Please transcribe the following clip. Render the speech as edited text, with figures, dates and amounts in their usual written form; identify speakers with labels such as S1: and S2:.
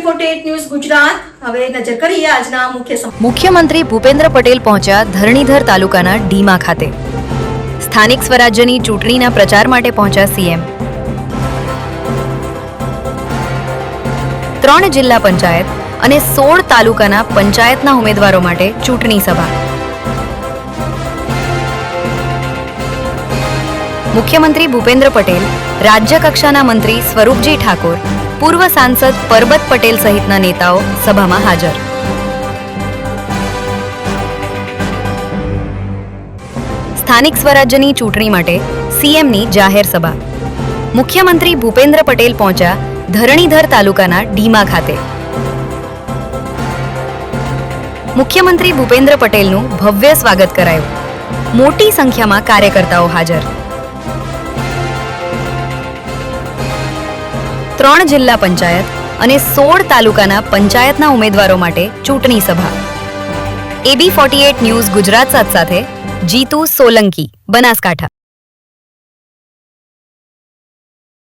S1: AB48 news Gujarat હવે નજર કરીએ આજના મુખ્ય સમાચાર।
S2: મુખ્યમંત્રી ભૂપેન્દ્ર પટેલ પહોંચ્યા ધરણીધર તાલુકાના ડીમા ખાતે। સ્થાનિક સ્વરાજ્યની ચૂંટણીના પ્રચાર માટે પહોંચ્યા સીએમ। 3 જિલ્લા પંચાયત અને 16 તાલુકાના પંચાયતના ઉમેદવારો માટે ચૂંટણી સભા। મુખ્યમંત્રી ભૂપેન્દ્ર પટેલ, રાજ્ય કક્ષાના મંત્રી સ્વરૂપજી ઠાકોર, પૂર્વ સાંસદ પરબત પટેલ સહિતના નેતાઓ સભામાં હાજર। સ્થાનિક સ્વરાજ્યની ચૂંટણી માટે સીએમની જાહેર સભા। મુખ્યમંત્રી ભૂપેન્દ્ર પટેલ પહોંચ્યા ધરણીધર તાલુકાના ડીમા ખાતે। મુખ્યમંત્રી ભૂપેન્દ્ર પટેલનું ભવ્ય સ્વાગત કરાયું। મોટી સંખ્યામાં કાર્યકર્તાઓ હાજર। 3 જિલ્લા પંચાયત અને 16 તાલુકાના પંચાયતના ઉમેદવારો માટે ચૂંટણી સભા। AB48 ન્યૂઝ ગુજરાત સાથે જીતુ સોલંકી, બનાસકાંઠા।